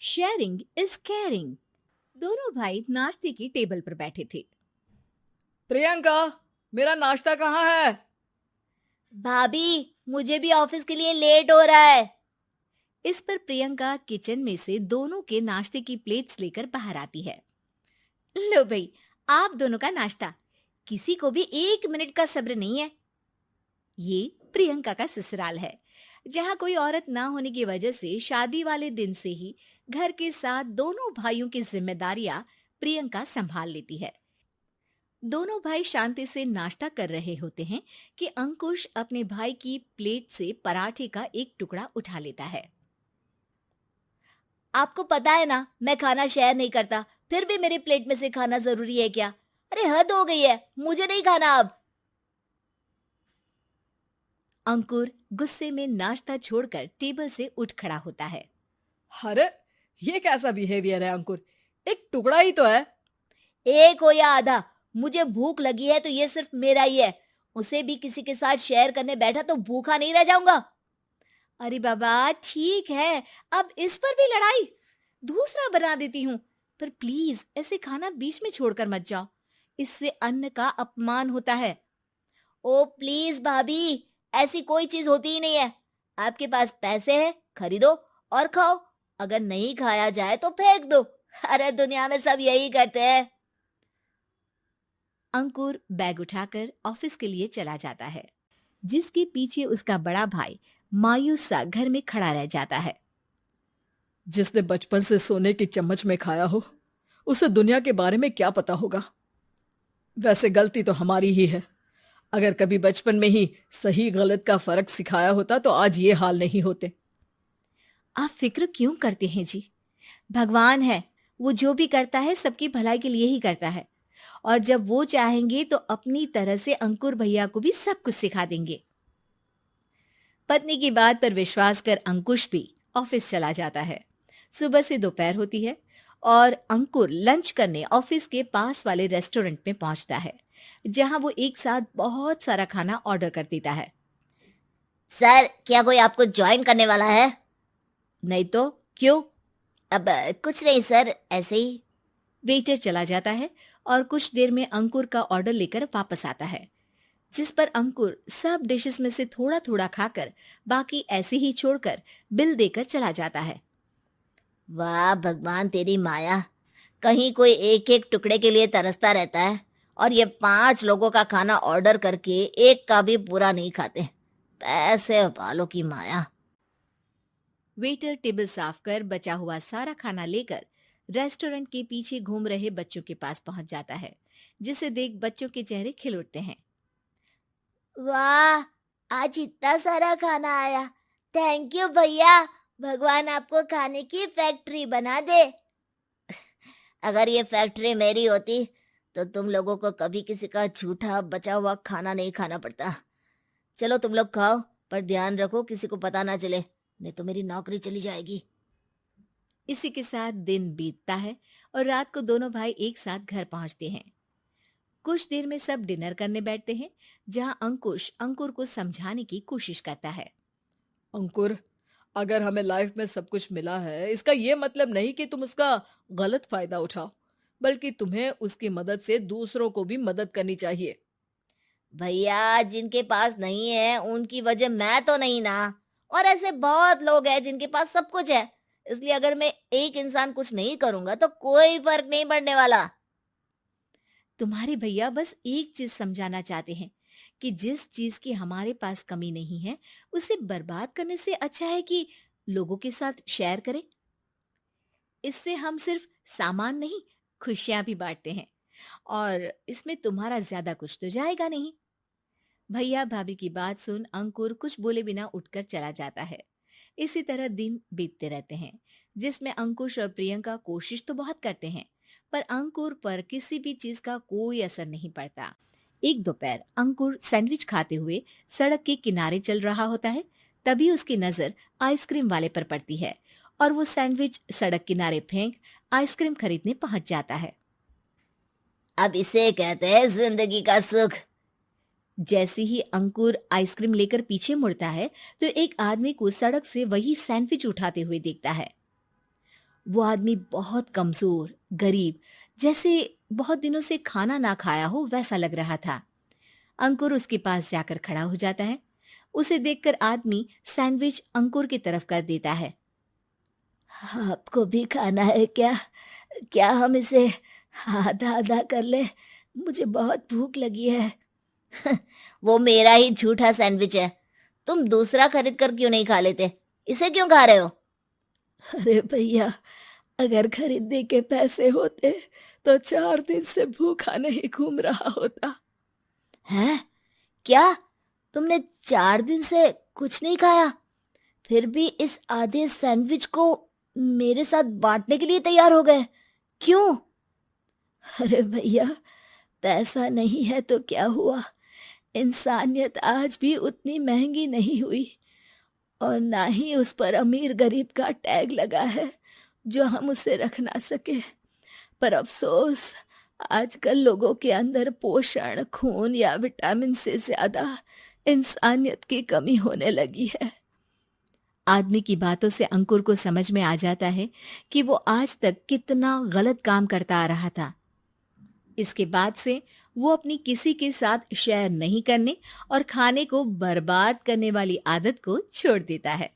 Sharing is caring. दोनों भाई नाश्ते की टेबल पर बैठे थे। प्रियंका, मेरा नाश्ता कहाँ है? भाभी, मुझे भी ऑफिस के लिए लेट हो रहा है। इस पर प्रियंका किचन में से दोनों के नाश्ते की प्लेट्स लेकर बाहर आती है। लो भाई, आप दोनों का नाश्ता। किसी को भी 1 मिनट का सब्र नहीं है। ये प्रियंका का ससुराल है, जहाँ कोई औरत ना होने की वजह से शादी वाले दिन से ही घर के साथ दोनों भाइयों की जिम्मेदारियां प्रियंका संभाल लेती है। दोनों भाई शांति से नाश्ता कर रहे होते हैं कि अंकुश अपने भाई की प्लेट से पराठे का एक टुकड़ा उठा लेता है। आपको पता है ना, मैं खाना शेयर नहीं करता, फिर भी मेरी प्लेट में से खाना जरूरी है क्या? अरे हद हो गई है, मुझे नहीं खाना अब। अंकुर गुस्से में नाश्ता छोड़कर टेबल से उठ खड़ा होता है। अरे, ये कैसा बिहेवियर है अंकुर? एक टुकड़ा ही तो है। एक हो या आधा, मुझे भूख लगी है तो ये सिर्फ मेरा ही है। उसे भी किसी के साथ शेयर करने बैठा तो भूखा नहीं रह जाऊंगा। अरे बाबा ठीक है, अब इस पर भी लड़ाई। दूसरा बना देती हूँ, पर प्लीज ऐसे खाना बीच में छोड़कर मत जाओ। इससे अन्न का अपमान होता है। ओ प्लीज भाभी, ऐसी कोई चीज होती ही नहीं है। आपके पास पैसे हैं, खरीदो और खाओ। अगर नहीं खाया जाए तो फेंक दो। अरे दुनिया में सब यही करते हैं। अंकुर बैग उठाकर ऑफिस के लिए चला जाता है, जिसके पीछे उसका बड़ा भाई मायूस सा घर में खड़ा रह जाता है। जिसने बचपन से सोने की चम्मच में खाया हो, उसे दुनिया के बारे में क्या पता होगा। वैसे गलती तो हमारी ही है। अगर कभी बचपन में ही सही गलत का फर्क सिखाया होता तो आज ये हाल नहीं होते। आप फिक्र क्यों करते हैं जी? भगवान है, वो जो भी करता है सबकी भलाई के लिए ही करता है। और जब वो चाहेंगे तो अपनी तरह से अंकुर भैया को भी सब कुछ सिखा देंगे। पत्नी की बात पर विश्वास कर अंकुश भी ऑफिस चला जाता है। सुबह से दोपहर होती है और अंकुर लंच करने ऑफिस के पास वाले रेस्टोरेंट में पहुंचता है, जहां वो एक साथ बहुत सारा खाना ऑर्डर कर देता है। सर, क्या कोई आपको ज्वाइन करने वाला है? नहीं तो क्यों? अब कुछ नहीं सर, ऐसे ही। वेटर चला जाता है और कुछ देर में अंकुर का ऑर्डर लेकर वापस आता है, जिस पर अंकुर सब डिशेस में से थोड़ा थोड़ा खाकर बाकी ऐसे ही छोड़कर बिल देकर चला जाता है। वाह भगवान, तेरी माया। कहीं कोई एक एक टुकड़े के लिए तरसता रहता है और ये 5 लोगों का खाना ऑर्डर करके एक का भी पूरा नहीं खाते। पैसे वालों की माया। वेटर टेबल साफ कर बचा हुआ सारा खाना लेकर रेस्टोरेंट के पीछे घूम रहे बच्चों के पास पहुंच जाता है, जिसे देख बच्चों के चेहरे खिल उठते हैं। वाह, आज इतना सारा खाना आया। थैंक यू भैया। भगवान आपको खाने की फैक्ट्री बना दे। अगर ये फैक्ट्री मेरी होती तो तुम लोगों को कभी किसी का झूठा बचा हुआ खाना नहीं खाना पड़ता। चलो तुम लोग खाओ, पर ध्यान रखो किसी को पता ना चले, नहीं तो मेरी नौकरी चली जाएगी। इसी के साथ दिन बीतता है और रात को दोनों भाई एक साथ घर पहुंचते हैं। कुछ देर में सब डिनर करने बैठते हैं, जहां अंकुश अंकुर को समझाने की कोशिश करता है। अंकुर, अगर हमें लाइफ में सब कुछ मिला है, इसका ये मतलब नहीं कि तुम उसका गलत फायदा उठाओ, बल्कि तुम्हें उसकी मदद से दूसरों को भी मदद करनी चाहिए। भैया, जिनके पास नहीं है उनकी वजह मैं तो नहीं ना। और ऐसे बहुत लोग हैं जिनके पास सब कुछ है। इसलिए अगर मैं एक इंसान कुछ नहीं करूंगा तो कोई फर्क नहीं पड़ने वाला। तुम्हारे भैया बस एक चीज समझाना चाहते हैं कि जिस चीज की हमारे पास कमी नहीं है, उसे बर्बाद करने से अच्छा है कि लोगों के साथ शेयर करें। इससे हम सिर्फ सामान नहीं, खुशियां भी बांटते हैं, और इसमें तुम्हारा ज्यादा कुछ तो जाएगा नहीं। भैया भाभी की बात सुन अंकुर कुछ बोले बिना उठकर चला जाता है। इसी तरह दिन बीतते रहते हैं, जिसमें अंकुश और प्रियंका कोशिश तो बहुत करते हैं, पर अंकुर पर किसी भी चीज का कोई असर नहीं पड़ता। एक दोपहर अंकुर सैंडविच खाते हुए सड़क के किनारे चल रहा होता है। तभी उसकी नजर आइसक्रीम वाले पर पड़ती है और वो सैंडविच सड़क किनारे फेंक आइसक्रीम खरीदने पहुंच जाता है। अब इसे कहते हैं जिंदगी का सुख। जैसे ही अंकुर आइसक्रीम लेकर पीछे मुड़ता है, तो एक आदमी को सड़क से वही सैंडविच उठाते हुए देखता है। वो आदमी बहुत कमजोर, गरीब, जैसे बहुत दिनों से खाना ना खाया हो वैसा लग रहा था। अंकुर उसके पास जाकर खड़ा हो जाता है। उसे देखकर आदमी सैंडविच अंकुर की तरफ कर देता है। आपको भी खाना है क्या? क्या हम इसे आधा आधा कर ले? मुझे बहुत भूख लगी है। वो मेरा ही झूठा सैंडविच है। तुम दूसरा खरीद कर क्यों नहीं खा लेते? इसे क्यों खा रहे हो? अरे भैया, अगर खरीदने के पैसे होते तो 4 दिन से भूखा नहीं घूम रहा होता। हैं? क्या? तुमने 4 दिन से कुछ नहीं खाया, फिर भी इस आधे सैंडविच को मेरे साथ बांटने के लिए तैयार हो गए? क्यों? अरे भैया, पैसा नहीं है तो क्या हुआ, इंसानियत आज भी उतनी महंगी नहीं हुई, और ना ही उस पर अमीर गरीब का टैग लगा है जो हम उसे रख ना सके। पर अफसोस, आजकल लोगों के अंदर पोषण, खून या विटामिन से ज्यादा इंसानियत की कमी होने लगी है। आदमी की बातों से अंकुर को समझ में आ जाता है कि वो आज तक कितना गलत काम करता आ रहा था। इसके बाद से वो अपनी किसी के साथ शेयर नहीं करने और खाने को बर्बाद करने वाली आदत को छोड़ देता है।